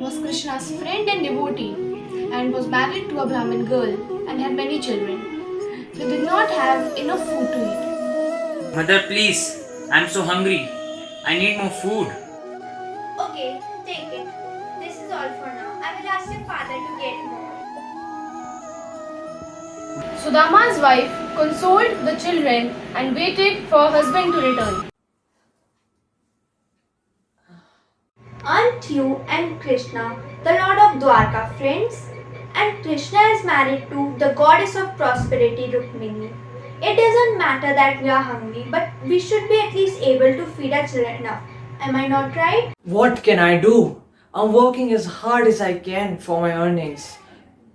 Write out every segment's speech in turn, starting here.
was Krishna's friend and devotee and was married to a Brahmin girl and had many children. They did not have enough food to eat. Mother, please. I'm so hungry. I need more food. Okay, take it. This is all for now. I will ask your father to get more. Sudama's wife consoled the children and waited for her husband to return. Aren't you and Krishna the Lord of Dwarka friends? And Krishna is married to the goddess of prosperity Rukmini. It doesn't matter that we are hungry, but we should be at least able to feed our children enough. Am I not right? What can I do? I'm working as hard as I can for my earnings.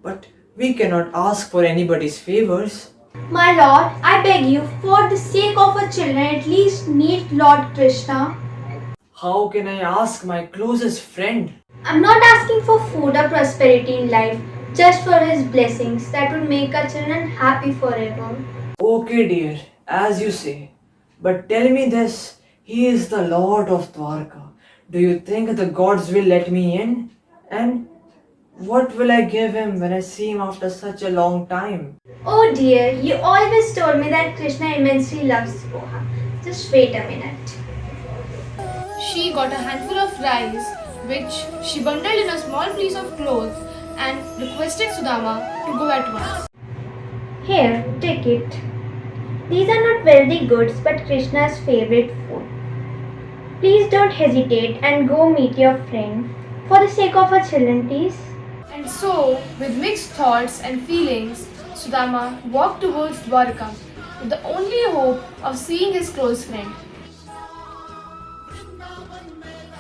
But we cannot ask for anybody's favors. My lord, I beg you, for the sake of our children, at least meet Lord Krishna. How can I ask my closest friend? I'm not asking for food or prosperity in life, just for his blessings that would make our children happy forever. Okay, dear, as you say. But tell me this, he is the Lord of Dwarka. Do you think the gods will let me in? And what will I give him when I see him after such a long time? Oh dear, you always told me that Krishna immensely loves poha. Just wait a minute. She got a handful of rice, which she bundled in a small piece of cloth and requested Sudama to go at once. Here, take it. These are not wealthy goods but Krishna's favorite food. Please don't hesitate and go meet your friend. For the sake of our children, please. And so, with mixed thoughts and feelings, Sudama walked towards Dwarka with the only hope of seeing his close friend.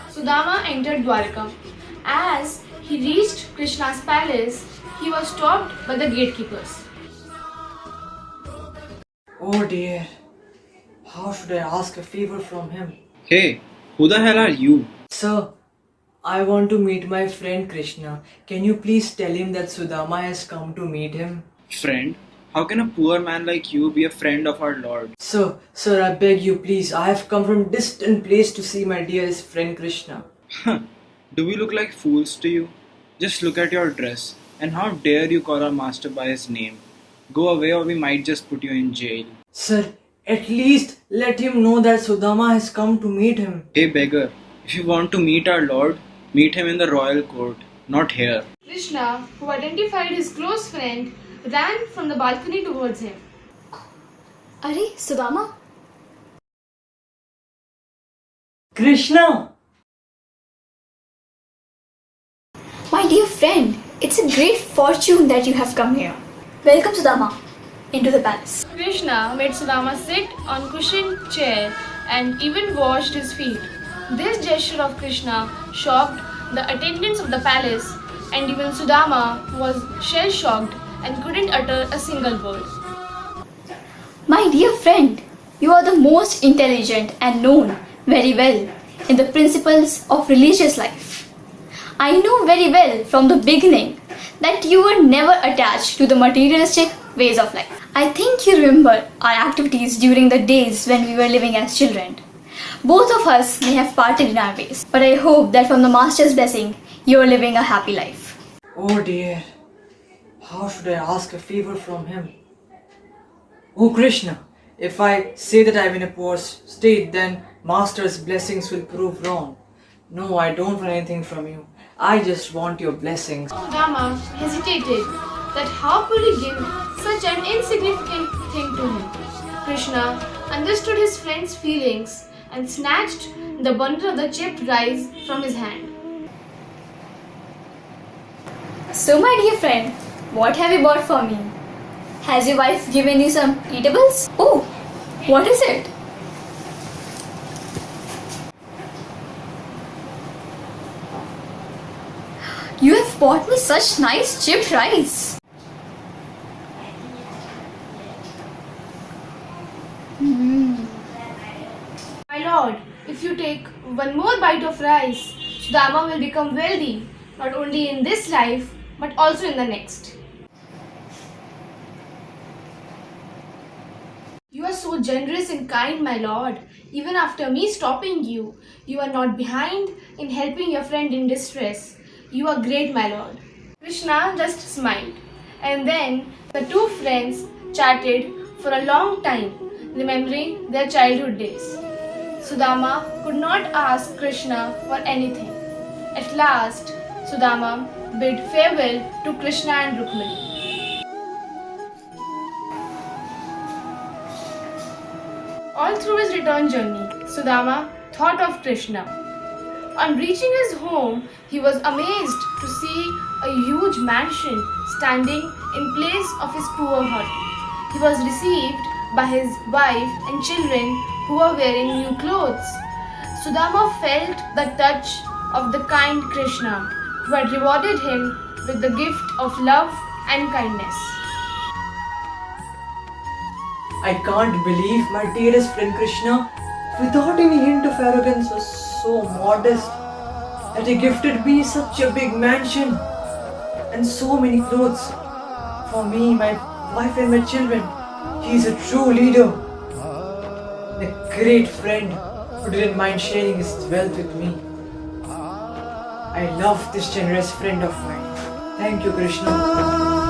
Sudama entered Dwarka. As he reached Krishna's palace, he was stopped by the gatekeepers. Oh dear, how should I ask a favor from him? Hey, who the hell are you? Sir, I want to meet my friend Krishna. Can you please tell him that Sudama has come to meet him? Friend? How can a poor man like you be a friend of our Lord? Sir, I beg you please. I have come from distant place to see my dearest friend Krishna. Do we look like fools to you? Just look at your dress. And how dare you call our master by his name? Go away or we might just put you in jail. Sir, at least let him know that Sudama has come to meet him. Hey beggar, if you want to meet our Lord, meet him in the royal court, not here. Krishna, who identified his close friend, ran from the balcony towards him. अरे Sudama Krishna! My dear friend, it's a great fortune that you have come here. Welcome Sudama into the palace. Krishna made Sudama sit on cushioned chair and even washed his feet. This gesture of Krishna shocked the attendants of the palace, and even Sudama was shell-shocked and couldn't utter a single word. My dear friend, you are the most intelligent and known very well in the principles of religious life. I know very well from the beginning that you were never attached to the materialistic ways of life. I think you remember our activities during the days when we were living as children. Both of us may have parted in our ways, but I hope that from the Master's blessing, you are living a happy life. Oh dear, how should I ask a favor from him? Oh Krishna, if I say that I'm in a poor state, then Master's blessings will prove wrong. No, I don't want anything from you. I just want your blessings. Sudama hesitated that how could he give such an insignificant thing to him. Krishna understood his friend's feelings and snatched the bundle of the chipped rice from his hand. So my dear friend, what have you bought for me? Has your wife given you some eatables? Oh, what is it? You have bought me such nice chipped rice. My lord, if you take one more bite of rice, Sudama will become wealthy, not only in this life, but also in the next. You are so generous and kind, my lord. Even after me stopping you, you are not behind in helping your friend in distress. You are great, my lord. Krishna just smiled, and then the two friends chatted for a long time, remembering their childhood days. Sudama could not ask Krishna for anything. At last, Sudama bid farewell to Krishna and Rukmini. All through his return journey, Sudama thought of Krishna. On reaching his home, he was amazed to see a huge mansion standing in place of his poor hut. He was received by his wife and children who were wearing new clothes. Sudama felt the touch of the kind Krishna, who had rewarded him with the gift of love and kindness. I can't believe my dearest friend Krishna, without any hint of arrogance, was so modest that he gifted me such a big mansion and so many clothes. For me, my wife and my children, he is a true leader, a great friend who didn't mind sharing his wealth with me. I love this generous friend of mine. Thank you, Krishna.